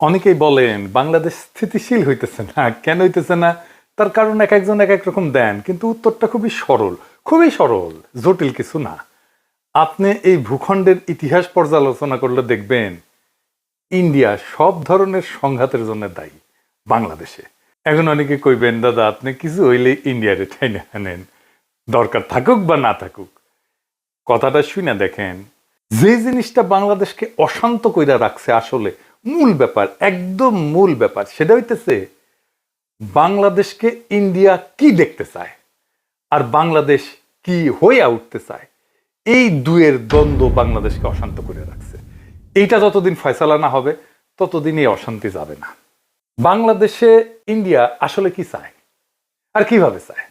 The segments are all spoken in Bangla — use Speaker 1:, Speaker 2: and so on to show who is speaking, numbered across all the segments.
Speaker 1: অনেকেই বলেন বাংলাদেশ স্থিতিশীল হইতেছে না, কেন হইতেছে না? তার কারণ এক একজন এক এক রকম দেন, কিন্তু উত্তরটা খুবই সরল, জটিল কিছু না। আপনি এই ভূখণ্ডের ইতিহাস পর্যালোচনা করলে দেখবেন ইন্ডিয়া সব ধরনের সংঘাতের জন্য দায়ী বাংলাদেশে। এখন অনেকে কইবেন, দাদা আপনি কিছু হইলে ইন্ডিয়ারে ঠাইনা আনেন, দরকার থাকুক বা না থাকুক। কথাটা শুনে দেখেন, যে জিনিসটা বাংলাদেশকে অশান্ত কইরা রাখছে, আসলে মূল ব্যাপার, একদম মূল ব্যাপার, সেটা হইতেছে বাংলাদেশকে ইন্ডিয়া কি দেখতে চায় আর বাংলাদেশ কি হইয়া উঠতে চায়। এই দুয়ের দ্বন্দ্ব বাংলাদেশকে অশান্ত করে রাখছে। এইটা যতদিন ফয়সালা না হবে ততদিন এই অশান্তি যাবে না। বাংলাদেশে ইন্ডিয়া আসলে কি চায় আর কিভাবে চায়,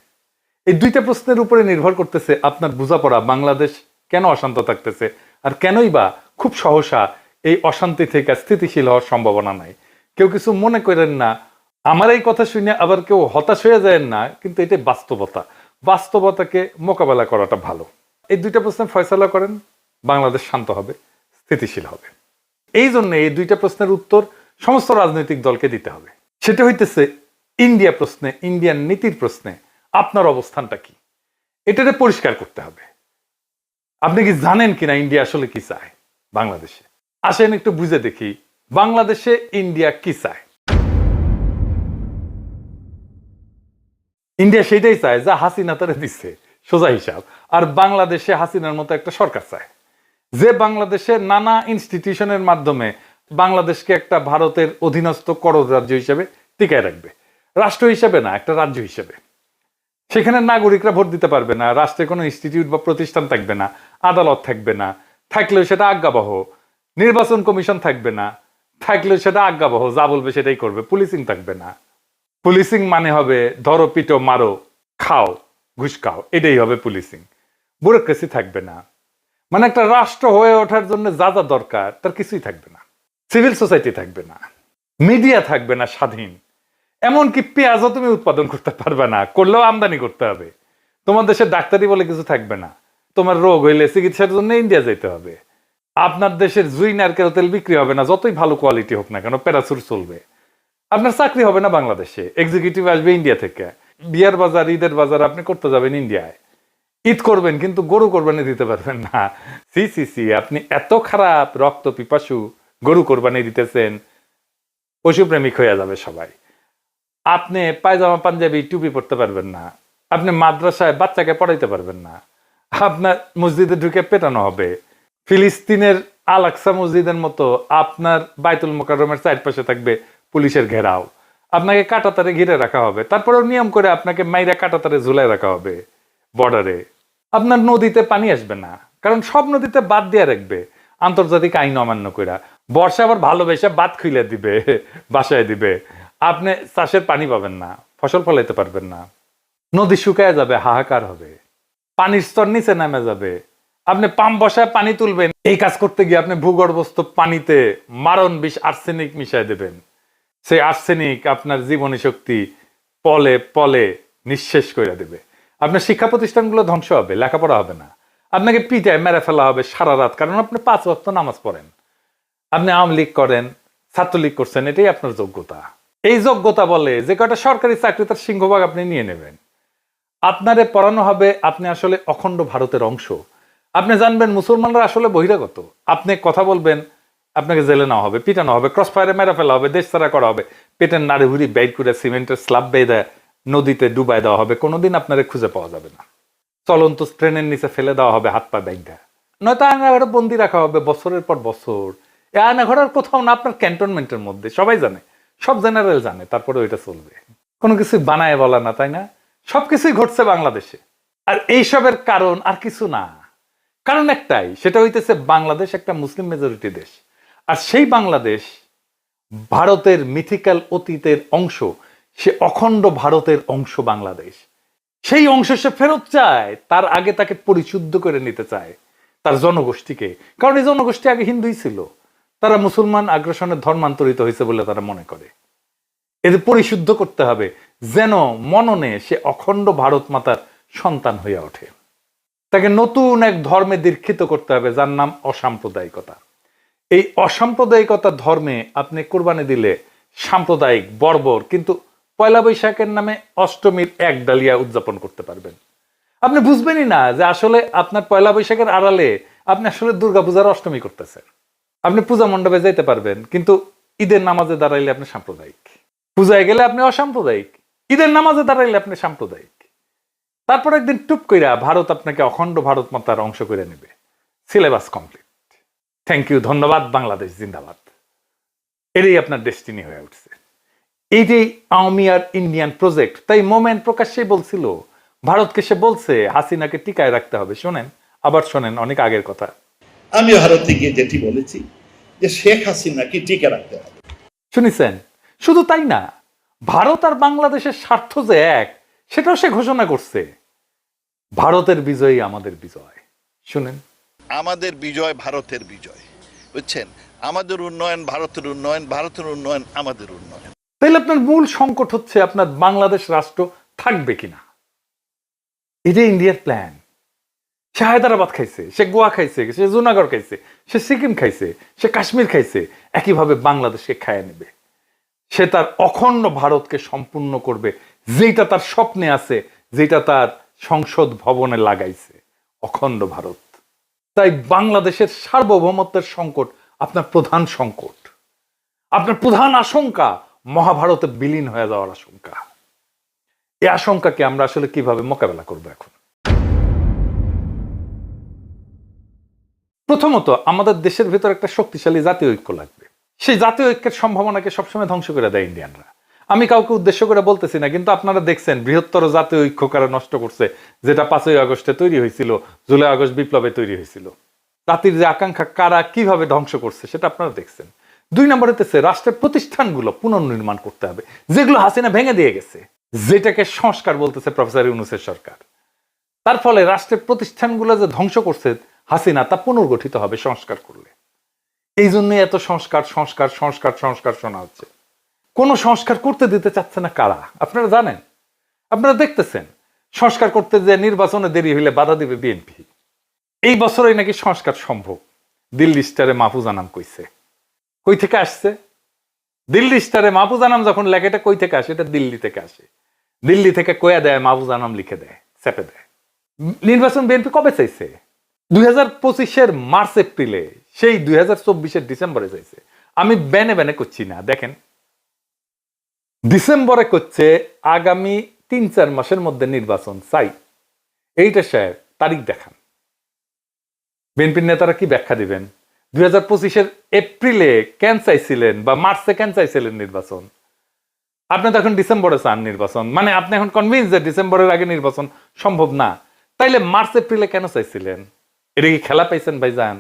Speaker 1: এই দুইটা প্রশ্নের উপরে নির্ভর করতেছে আপনার বোঝাপড়া বাংলাদেশ কেন অশান্ত থাকতেছে আর কেনই বা খুব সহসা এই অশান্তি থেকে স্থিতিশীল হওয়ার সম্ভাবনা নাই। কেউ কিছু মনে করেন না, আমার এই কথা শুনে আবার কেউ হতাশ হয়ে যায় না, কিন্তু এটা বাস্তবতাকে মোকাবেলা করাটা ভালো। এই দুইটা প্রশ্নের ফয়সালা করেন, বাংলাদেশ শান্ত হবে, স্থিতিশীল হবে। এই জন্য এই দুইটা প্রশ্নের উত্তর সমস্ত রাজনৈতিক দলকে দিতে হবে। সেটা হইতেছে ইন্ডিয়া প্রশ্নে, ইন্ডিয়ান নীতির প্রশ্নে আপনার অবস্থানটা কি, এটাতে পরিষ্কার করতে হবে। আপনি কি জানেন কিনা ইন্ডিয়া আসলে কি চায় বাংলাদেশে? আসেন একটু বুঝে দেখি বাংলাদেশে ইন্ডিয়া কি চায়। ইন্ডিয়া সেটাই চায় যা হাসিনা তারা দিচ্ছে, সোজা হিসাব। আর বাংলাদেশে হাসিনার মতো একটা সরকার চায়, যে বাংলাদেশের নানা ইনস্টিটিউশনের মাধ্যমে বাংলাদেশকে একটা ভারতের অধীনস্থ করজ রাজ্য হিসেবে টিকায় রাখবে। রাষ্ট্র হিসেবে না, একটা রাজ্য হিসেবে। সেখানে নাগরিকরা ভোট দিতে পারবে না, রাষ্ট্রে কোনো ইনস্টিটিউট বা প্রতিষ্ঠান থাকবে না, আদালত থাকবে না, থাকলেও সেটা আজ্ঞাবহ, নির্বাচন কমিশন থাকবে না, থাকলেও সেটা আজ্ঞাবহ, যা বলবে সেটাই করবে, পুলিশিং থাকবে না। পুলিশিং মানে হবে ধরো, পিটো, মারো, খাও, ঘুষ খাও, এটাই হবে পুলিশিং। ব্যুরোক্রেসি থাকবে না। মানে একটা রাষ্ট্র হয়ে ওঠার জন্য যা যা দরকার তার কিছুই থাকবে না। সিভিল সোসাইটি থাকবে না, মিডিয়া থাকবে না স্বাধীন, এমনকি পেঁয়াজও তুমি উৎপাদন করতে পারবে না, করলেও আমদানি করতে হবে। তোমার দেশে ডাক্তারি বলে কিছু থাকবে না, তোমার রোগ হইলে চিকিৎসার জন্য ইন্ডিয়া যেতে হবে। আপনার দেশের জুই নারকেল তেল বিক্রি হবে না, যতই ভালো কোয়ালিটি হোক না কেন, প্যারাসুট চলবে। আপনার চাকরি হবে না বাংলাদেশে, এক্সিকিউটিভ আসবে ইন্ডিয়া থেকে। বিয়ার বাজার, ঈদের বাজার আপনি করতে যাবেন ইন্ডিয়ায়, ঈদ করবেন কিন্তু গরু কোরবানি দিতে পারবেন না। সি সি সি, আপনি এত খারাপ, রক্ত পিপাসু, গরু কোরবানি দিতেছেন, পশুপ্রেমিক হয়ে যাবে সবাই। আপনি পায়জামা পাঞ্জাবি টুপি পড়তে পারবেন না, আপনি মাদ্রাসায় বাচ্চাকে পড়াইতে পারবেন না, আপনার মসজিদে ঢুকে পেটানো হবে। ফিলিস্তিনের আল আকসা মসজিদের মতো আপনার বাইতুল মোকাররমের চারপাশে থাকবে পুলিশের ঘেরাও, আপনাকে কাঁটাতারে ঘিরে রাখা হবে, তারপরেও নিয়ম করে আপনাকে মাইরা কাঁটাতারে ঝুলাই রাখা হবে বর্ডারে। আপনার নদীতে পানি আসবে না, কারণ সব নদীতে বাদ দিয়ে রাখবে আন্তর্জাতিক আইন অমান্য কইরা। বর্ষা আবার ভালোবেসে বাদ খুইলে দিবে, বাসায় দিবে। আপনি চাষের পানি পাবেন না, ফসল ফলাইতে পারবেন না, নদী শুকায় যাবে, হাহাকার হবে, পানির স্তর নিচে নামে যাবে। আপনি পাম্প বসায় পানি তুলবেন, এই কাজ করতে গিয়ে আপনি ভূগর্ভস্থ পানিতে মারণ বিষ আর্সেনিক মিশাই দেবেন। সেই আর্সেনিক আপনার জীবনী শক্তি পলে পলে নিঃশেষ করে দেবে। আপনার শিক্ষা প্রতিষ্ঠানগুলো ধ্বংস হবে, লেখাপড়া হবে না, আপনাকে পিটায় মেরে ফেলা হবে সারা রাত, কারণ আপনি 5 ওয়াক্ত নামাজ পড়েন। আপনি আওয়ামী লীগ করেন, ছাত্রলীগ করছেন, এটাই আপনার যোগ্যতা। এই যোগ্যতা বলে যে কয়টা সরকারি চাকরি তার সিংহভাগ আপনি নিয়ে নেবেন। আপনারে পড়ানো হবে আপনি আসলে অখণ্ড ভারতের অংশ। আপনি জানবেন মুসলমানরা আসলে বহিরাগত। আপনি কথা বলবেন, আপনাকে জেলে নেওয়া হবে, পিটানো হবে, ক্রস ফায়ারে মেরে ফেলা হবে, দেশ ছাড়া করা হবে, পেটের নাড়ি হুড়ি বের করে সিমেন্টের স্ল্যাব বেঁধে নদীতে ডুবাই দেওয়া হবে, কোনোদিন আপনারে খুঁজে পাওয়া যাবে না। চলন্ত ট্রেনের নিচে ফেলে দেওয়া হবে হাত পা ব্যাগটা, নয়তো আয়নাঘরে বন্দি রাখা হবে বছরের পর বছর। এই আয়নাঘর আর কোথাও না, আপনার ক্যান্টনমেন্টের মধ্যে। সবাই জানে, সব জেনারেল জানে, তারপরে ওইটা চলবে। কোনো কিছু বানায় বলা না, তাই না? সবকিছুই ঘটছে বাংলাদেশে। আর এইসবের কারণ আর কিছু না, কারণ একটাই, সেটা হইতেছে বাংলাদেশ একটা মুসলিম মেজরিটি দেশ। আর সেই বাংলাদেশ ভারতের মিথিক্যাল অতীতের অংশ, সে অখণ্ড ভারতের অংশ বাংলাদেশ। সেই অংশ সে ফেরত চায়, তার আগে তাকে পরিশুদ্ধ করে নিতে চায় তার জনগোষ্ঠীকে। কারণ এই জনগোষ্ঠী আগে হিন্দুই ছিল, তারা মুসলমান আগ্রাসনে ধর্মান্তরিত হয়েছে বলে তারা মনে করে। এদের পরিশুদ্ধ করতে হবে যেন মননে সে অখণ্ড ভারত মাতার সন্তান হইয়া ওঠে। তাকে নতুন এক ধর্মে দীক্ষিত করতে হবে, যার নাম অসাম্প্রদায়িকতা। এই অসাম্প্রদায়িকতা ধর্মে আপনি কোরবানি দিলে সাম্প্রদায়িক বর্বর, কিন্তু পয়লা বৈশাখের নামে অষ্টমীর এক ডালিয়া উদযাপন করতে পারবেন। আপনি বুঝবেনই না যে আসলে আপনার পয়লা বৈশাখের আড়ালে আপনি আসলে দুর্গাপূজার অষ্টমী করতেছেন। আপনি পূজা মণ্ডপে যেতে পারবেন, কিন্তু ঈদের নামাজে দাঁড়াইলে আপনি সাম্প্রদায়িক। পূজায় গেলে আপনি অসাম্প্রদায়িক, ঈদের নামাজে দাঁড়াইলে আপনি সাম্প্রদায়িক। তারপর একদিন টুপ কইরা ভারত আপনাকে অখণ্ড ভারত মাতার অংশ করে নেবে। Syllabus complete. থ্যাংক ইউ, ধন্যবাদ। বাংলাদেশ জিন্দাবাদ। এটাই আপনার ডেস্টিনি হয়ে উঠছে। এই যে আওয়ামী আর ইন্ডিয়ান প্রজেক্ট, তাই মোমেন্ট প্রকাশ্যেই বলছিল ভারতকে, সে বলছে হাসিনাকে টিকায় রাখতে হবে। শোনেন, আবার শোনেন, অনেক আগের কথা।
Speaker 2: আমি ভারতে গিয়ে যেটি বলেছি যে শেখ হাসিনাকে টিকে রাখতে হবে।
Speaker 1: শুনেছেন? শুধু তাই না, ভারত আর বাংলাদেশের স্বার্থ যে এক, সেটাও সে ঘোষণা করছে। ভারতের বিজয়ই আমাদের বিজয়। শুনেন,
Speaker 3: আমাদের বিজয় ভারতের বিজয়, বুঝছেন? আমাদের উন্নয়ন ভারতের উন্নয়ন, ভারতের উন্নয়ন আমাদের উন্নয়ন।
Speaker 1: তাইলে আপনার মূল সংকট হচ্ছে আপনার বাংলাদেশ রাষ্ট্র থাকবে কিনা। এই যে ইন্ডিয়ার প্ল্যান, সে হায়দ্রাবাদ খাইছে, সে গোয়া খাইছে, সে জুনাগড় খাইছে, সে সিকিম খাইছে, সে কাশ্মীর খাইছে, একইভাবে বাংলাদেশকে খাইয়ে নেবে। সে তার অখণ্ড ভারতকে সম্পূর্ণ করবে, যেটা তার স্বপ্নে আছে, যেটা তার সংসদ ভবনে লাগাইছে, অখণ্ড ভারত। তাই বাংলাদেশের সার্বভৌমত্বের সংকট আপনার প্রধান সংকট। আপনার প্রধান আশঙ্কা মহাভারতে বিলীন হয়ে যাওয়ার আশঙ্কা। এই আশঙ্কাকে আমরা আসলে কিভাবে মোকাবেলা করব এখন? প্রথমত, আমাদের দেশের ভেতর একটা শক্তিশালী জাতীয় ঐক্য লাগবে। সেই জাতীয় ঐক্যের সম্ভাবনাকে সবসময় ধ্বংস করে দেয় ইন্ডিয়ানরা। আমি কাউকে উদ্দেশ্য করে বলতেছি না, কিন্তু আপনারা দেখছেন বৃহত্তর জাতীয় ঐক্য কারা নষ্ট করছে, যেটা 5ই আগস্টে তৈরি হয়েছিল, জুলাই আগস্ট বিপ্লবে তৈরি হয়েছিল। জাতির যে আকাঙ্ক্ষা কারা কিভাবে ধ্বংস করছে সেটা আপনারা দেখছেন। 2 নম্বরে রাষ্ট্রের প্রতিষ্ঠানগুলো পুনর্নির্মাণ করতে হবে, যেগুলো হাসিনা ভেঙে দিয়ে গেছে, যেটাকে সংস্কার বলতেছে প্রফেসর ইউনূসের সরকার। তার ফলে রাষ্ট্রের প্রতিষ্ঠানগুলো যে ধ্বংস করছে হাসিনা, তা পুনর্গঠিত হবে সংস্কার করলে। এই জন্য এত সংস্কার সংস্কার সংস্কার সংস্কার শোনা হচ্ছে। কোন সংস্কার করতে দিতে চাচ্ছে না কারা আপনারা জানেন? আপনারা দেখতেছেন, সংস্কার করতে যে নির্বাচনে দেরি হইলে বাধা দিবে বিএনপি। এই বছরই নাকি সংস্কার সম্ভব, দিল্লি স্টারে মাহফুজ আনাম কইছে। কই থেকে আসছে? দিল্লি স্টারে মাহফুজ আনাম যখন লেখে, এটা কই থেকে আসে? এটা দিল্লি থেকে আসে। দিল্লি থেকে কয়া দেয়, মাহফুজ আনাম লিখে দেয়, চেপে দেয়। নির্বাচন বিএনপি কবে চাইছে? 2025-এর মার্চ এপ্রিলে, সেই 2024-এর ডিসেম্বরে চাইছে। আমি বেনে বেনে করছি না, দেখেন ডিসেম্বরে করছে আগামী 3-4 মাসের মধ্যে নির্বাচন চাই। এইটা সাহেব তারিখ দেখান। বিএনপির নেতারা কি ব্যাখ্যা দিবেন? 2025-এর এপ্রিলে কেন চাইছিলেন বা মার্চে কেন চাইছিলেন নির্বাচন? আপনি তো এখন ডিসেম্বরে চান নির্বাচন, মানে আপনি এখন কনভিন্স যে ডিসেম্বরের আগে নির্বাচন সম্ভব না। তাইলে মার্চ এপ্রিলে কেন চাইছিলেন? এটা কি খেলা পাইছেন ভাইজান?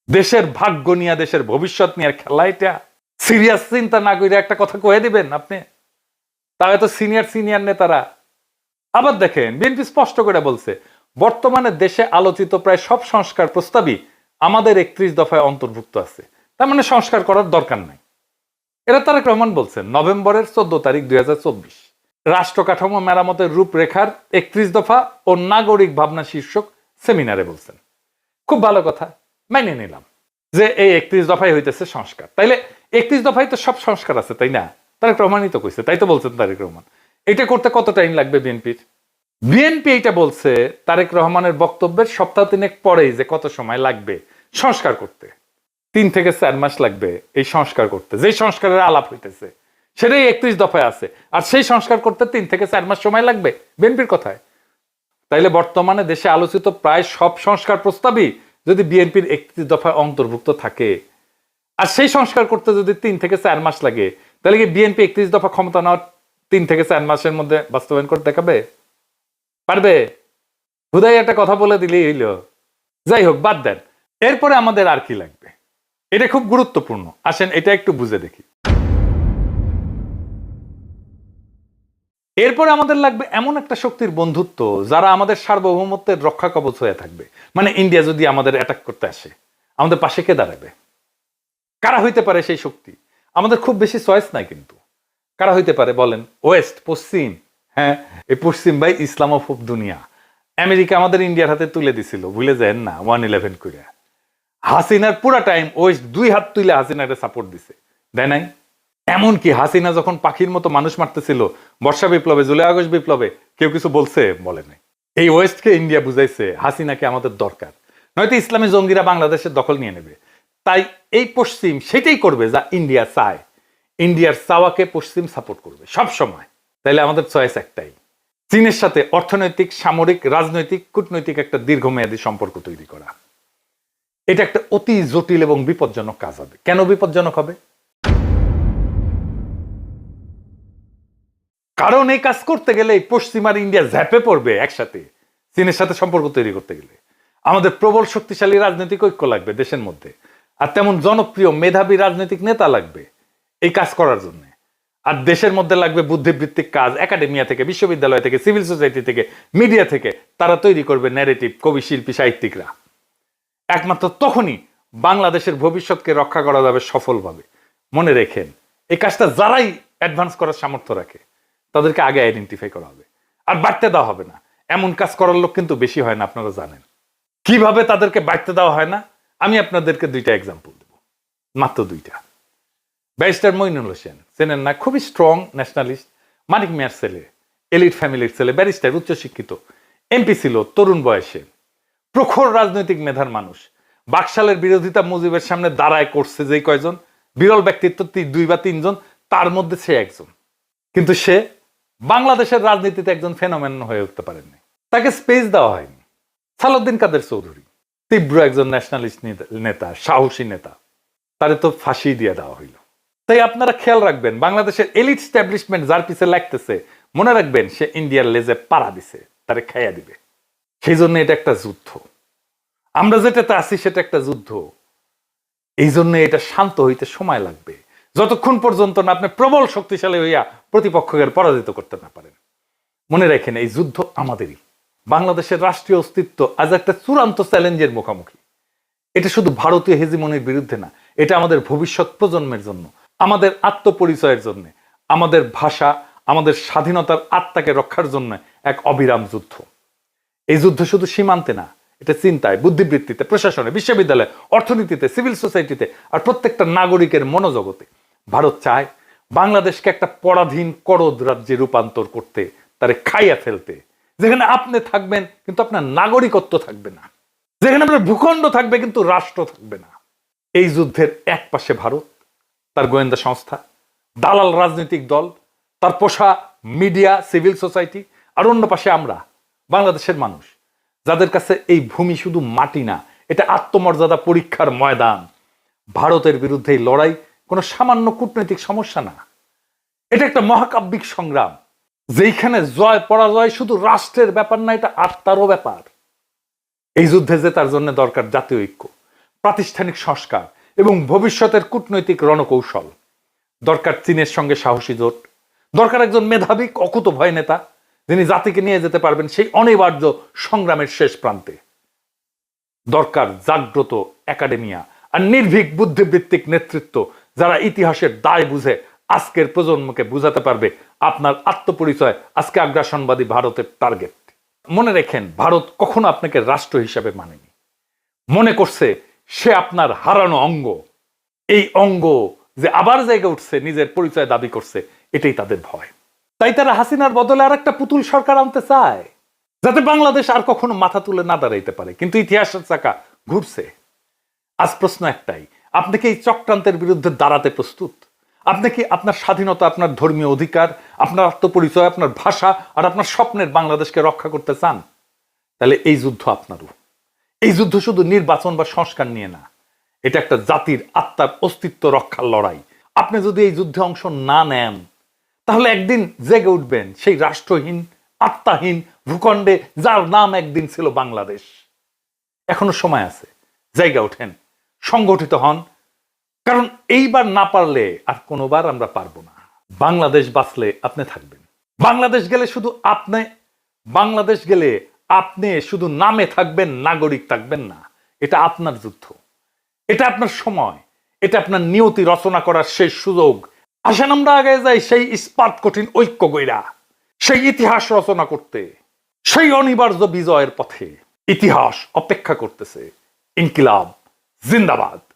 Speaker 1: দেশের ভাগ্য নিয়ে, দেশের ভবিষ্যৎ নিয়ে খেলা এটা? সিরিয়াস চিন্তা না করে একটা কথা কয়ে দিবেন আপনি? তাহলে তো সিনিয়র নেতারা। আবার দেখেন, বিএনপি স্পষ্ট করে বলছে বর্তমানে দেশে আলোচিত প্রায় সব সংস্কার প্রস্তাবই আমাদের 31 দফায় অন্তর্ভুক্ত আছে। তার মানে সংস্কার করার দরকার নাই। এটা তারেক রহমান বলছেন নভেম্বরের 14 তারিখ 2024 রাষ্ট্র কাঠামো মেরামতের রূপরেখার 31 দফা ও নাগরিক ভাবনা শীর্ষক সেমিনারে বলছেন। খুব ভালো কথা, মেনে নিলাম যে এই 31 দফায় হইতেছে সংস্কার। তাইলে 31 দফায় তো সব সংস্কার আছে, তাই না? তারেক রহমানই তো কইছে, তাই তো বলছেন তারেক রহমান। এটা করতে কত টাইম লাগবে বিএনপির? বিএনপি এইটা বলছে তারেক রহমানের বক্তব্যের সপ্তাহ 3 পরেই, যে কত সময় লাগবে সংস্কার করতে। 3 থেকে 4 মাস লাগবে এই সংস্কার করতে। যেই সংস্কারের আলাপ হইতেছে সেটাই 31 দফায় আছে, আর সেই সংস্কার করতে 3 থেকে 4 মাস সময় লাগবে বিএনপির কথায়। তাইলে বর্তমানে দেশে আলোচিত প্রায় সব সংস্কার প্রস্তাবই যদি বিএনপির 31 দফায় অন্তর্ভুক্ত থাকে, আর সেই সংস্কার করতে যদি 3 থেকে 4 মাস লাগে, তাহলে কি বিএনপি 31 দফা ক্ষমতা নেওয়ার 3 থেকে 4 মাসের মধ্যে বাস্তবায়ন করে দেখাবে? পারবে? হুদাই একটা কথা বলে দিলেই হইল। যাই হোক, বাদ দেন। এরপরে আমাদের আর কি লাগবে? এটা খুব গুরুত্বপূর্ণ, আসেন এটা একটু বুঝে দেখি। এরপরে আমাদের লাগবে এমন একটা শক্তির বন্ধুত্ব যারা আমাদের সার্বভৌমত্বের রক্ষা কবচ হয়ে থাকবে। মানে ইন্ডিয়া যদি আমাদের অ্যাটাক করতে আসে, আমাদের পাশে কে দাঁড়াবে? কারা হইতে পারে সেই শক্তি? আমাদের খুব বেশি চয়েস নাই, কিন্তু কারা হইতে পারে বলেন? ওয়েস্ট, পশ্চিম। হ্যাঁ, এই পশ্চিম ভাই ইসলামোফোব দুনিয়া। আমেরিকা আমাদের ইন্ডিয়ার হাতে তুলে দিছিল, ভুলে যায় না, 1/11 করে। হাসিনার পুরা টাইম ওয়েস্ট 2 হাত তুলে হাসিনাকে সাপোর্ট দিছে, দেয় নাই? এমনকি হাসিনা যখন পাখির মতো মানুষ মারতেছিল বর্ষা বিপ্লবে, জুলাই আগস্ট বিপ্লবে, কেউ কিছু বলছে? বলে নাই। এই ওয়েস্টকে ইন্ডিয়া বুঝাইছে হাসিনাকে আমাদের দরকার, নয়তো ইসলামী জঙ্গিরা বাংলাদেশের দখল নিয়ে নেবে। তাই এই পশ্চিম সেটাই করবে যা ইন্ডিয়া চায়। ইন্ডিয়ার চাওয়াকে পশ্চিম সাপোর্ট করবে সব সময়। তাইলে আমাদের চয়েস একটাই, চীনের সাথে অর্থনৈতিক, সামরিক, রাজনৈতিক, কূটনৈতিক একটা দীর্ঘমেয়াদী সম্পর্ক তৈরি করা। এটা একটা অতি জটিল এবং বিপজ্জনক কাজ হবে। কেন বিপজ্জনক হবে? কারণ এই কাজ করতে গেলে পশ্চিম আর ইন্ডিয়া ঝ্যাপে পড়বে একসাথে। চীনের সাথে সম্পর্ক তৈরি করতে গেলে আমাদের প্রবল শক্তিশালী রাজনৈতিক ঐক্য লাগবে দেশের মধ্যে, আর তেমন জনপ্রিয় মেধাবী রাজনৈতিক নেতা লাগবে এই কাজ করার জন্য। আর দেশের মধ্যে লাগবে বুদ্ধিবৃত্তিক কাজ, একাডেমিয়া থেকে, বিশ্ববিদ্যালয় থেকে, সিভিল সোসাইটি থেকে, মিডিয়া থেকে। তারা তৈরি করবে ন্যারেটিভ, কবি, শিল্পী, সাহিত্যিকরা। একমাত্র তখনই বাংলাদেশের ভবিষ্যৎকে রক্ষা করা যাবে সফলভাবে। মনে রেখেন, এই কাজটা যারাই অ্যাডভান্স করার সামর্থ্য রাখে তাদেরকে আগে আইডেন্টিফাই করা হবে, আর বাড়তে দেওয়া হবে না। এমন কাজ করার লোক কিন্তু বেশি হয় না, আপনারা জানেন। কিভাবে তাদেরকে বাড়তে দেওয়া হয় না, আমি আপনাদেরকে 2টা এক্সাম্পল দেব, মাত্র 2টা। ব্যারিস্টার মইনুল হোসেন চেনেন না? খুবই স্ট্রং ন্যাশনালিস্ট, মানিক মিয়ার ছেলে, এলিট ফ্যামিলির ছেলে, ব্যারিস্টার, উচ্চশিক্ষিত, এমপি ছিল তরুণ বয়সে, প্রখর রাজনৈতিক মেধার মানুষ। বাকশালের বিরোধিতা মুজিবের সামনে দাঁড়ায় করছে যে কয়জন বিরল ব্যক্তিত্ব, 2 বা 3 জন, তার মধ্যে সে একজন। কিন্তু সে বাংলাদেশের রাজনীতিতে একজন ফেনোমেন হয়ে উঠতে পারেননি, তাকে স্পেস দেওয়া হয়নি। সালাউদ্দিন কাদের চৌধুরী তীব্র একজন ন্যাশনালিস্ট নেতা, সাহসী নেতা, তারে তো ফাঁসি দিয়ে দেওয়া হইল। তাই আপনারা খেয়াল রাখবেন, বাংলাদেশের এলিট স্ট্যাবলিশমেন্ট যার পিছে লাগতেছে, মনে রাখবেন সে ইন্ডিয়ার লেজে পাড়া দিছে, তারে খাইয়া দিবে। সেই জন্য এটা একটা যুদ্ধ। আমরা যেটাতে আছি সেটা একটা যুদ্ধ। এই জন্য এটা শান্ত হইতে সময় লাগবে, যতক্ষণ পর্যন্ত না আপনি প্রবল শক্তিশালী হইয়া প্রতিপক্ষকে পরাজিত করতে না পারেন। মনে রাখেন, এই যুদ্ধ আমাদেরই। বাংলাদেশের রাষ্ট্রীয় অস্তিত্ব আজ একটা চূড়ান্ত চ্যালেঞ্জের মুখোমুখি। এটা শুধু ভারতীয় হেজিমনির বিরুদ্ধে না, এটা আমাদের ভবিষ্যৎ প্রজন্মের জন্য, আমাদের আত্মপরিচয়ের জন্য, আমাদের ভাষা, আমাদের স্বাধীনতার আত্মাকে রক্ষার জন্য এক অবিরাম যুদ্ধ। এই যুদ্ধ শুধু সীমান্তে না, এটা চিন্তায়, বুদ্ধিবৃত্তিতে, প্রশাসনে, বিশ্ববিদ্যালয়ে, অর্থনীতিতে, সিভিল সোসাইটিতে, আর প্রত্যেকটা নাগরিকের মনোজগতে। ভারত চায় বাংলাদেশকে একটা পরাধীন করদ রাজ্যে রূপান্তর করতে, তারে খাইয়া ফেলতে, যেখানে আপনি থাকবেন কিন্তু আপনার নাগরিকত্ব থাকবে না, যেখানে আপনার ভূখণ্ড থাকবে কিন্তু রাষ্ট্র থাকবে না। এই যুদ্ধের এক পাশে ভারত, তার গোয়েন্দা সংস্থা, দালাল রাজনৈতিক দল, তার পোষা মিডিয়া, সিভিল সোসাইটি, আর অন্য পাশে আমরা বাংলাদেশের মানুষ, যাদের কাছে এই ভূমি শুধু মাটি না, এটা আত্মমর্যাদা পরীক্ষার ময়দান। ভারতের বিরুদ্ধে এই লড়াই কোনো সামান্য কূটনৈতিক সমস্যা না, এটা একটা মহাকাব্যিক সংগ্রাম, যেখানে জয় পরাজয় শুধু রাষ্ট্রের ব্যাপার না, এটা আত্মারও ব্যাপার। এই যুদ্ধে জেতার জন্য দরকার জাতীয় ঐক্য, প্রাতিষ্ঠানিক সংস্কার এবং ভবিষ্যতের কূটনৈতিক রণকৌশল। দরকার চীনের সঙ্গে সাহসী জোট, দরকার একজন মেধাবী, অকুতোভয় নেতা, যিনি জাতিকে নিয়ে যেতে পারবেন সেই অনিবার্য সংগ্রামের শেষ প্রান্তে। দরকার জাগ্রত একাডেমিয়া আর নির্ভীক বুদ্ধিবৃত্তিক নেতৃত্ব, যারা ইতিহাসের দায় বুঝে আজকের প্রজন্মকে বুঝাতে পারবে আপনার আত্মপরিচয় আজকে আগ্রাসনবাদী ভারতের টার্গেট। মনে রেখেন, ভারত কখনো আপনাকে রাষ্ট্র হিসাবে মানেনি, মনে করছে সে আপনার হারানো অঙ্গ। এই অঙ্গ যে আবার জায়গা উঠছে, নিজের পরিচয় দাবি করছে, এটাই তাদের ভয়। তাই তারা হাসিনার বদলে আর একটা পুতুল সরকার আনতে চায়, যাতে বাংলাদেশ আর কখনো মাথা তুলে না দাঁড়াইতে পারে। কিন্তু ইতিহাসের চাকা ঘুরছে। আজ প্রশ্ন একটাই, আপনি কি এই চক্রান্তের বিরুদ্ধে দাঁড়াতে প্রস্তুত? আপনি কি আপনার স্বাধীনতা, আপনার ধর্মীয় অধিকার, আপনার আত্মপরিচয়, আপনার ভাষা আর আপনার স্বপ্নের বাংলাদেশকে রক্ষা করতে চান? তাহলে এই যুদ্ধ আপনারও। এই যুদ্ধ শুধু নির্বাচন বা সংস্কার নিয়ে না, এটা একটা জাতির আত্মার অস্তিত্ব রক্ষার লড়াই। আপনি যদি এই যুদ্ধে অংশ না নেন, তাহলে একদিন জেগে উঠবেন সেই রাষ্ট্রহীন, আত্মাহীন ভূখণ্ডে যার নাম একদিন ছিল বাংলাদেশ। এখনো সময় আছে, জায়গা ওঠেন, সংগঠিত হন, কারণ এইবার না পারলে আর কোনোবার আমরা পারবো না। বাংলাদেশ বাঁচলে আপনি থাকবেন, বাংলাদেশ গেলে শুধু আপনি, বাংলাদেশ গেলে আপনি শুধু নামে থাকবেন, নাগরিক থাকবেন না। এটা আপনার যুদ্ধ, এটা আপনার সময়, এটা আপনার নিয়তি রচনা করার শেষ সুযোগ। আসেন আমরা আগে যাই সেই ইস্পাত কঠিন ঐক্য গইরা, সেই ইতিহাস রচনা করতে, সেই অনিবার্য বিজয়ের পথে। ইতিহাস অপেক্ষা করতেছে। ইনকিলাব, জিন্দাবাদ।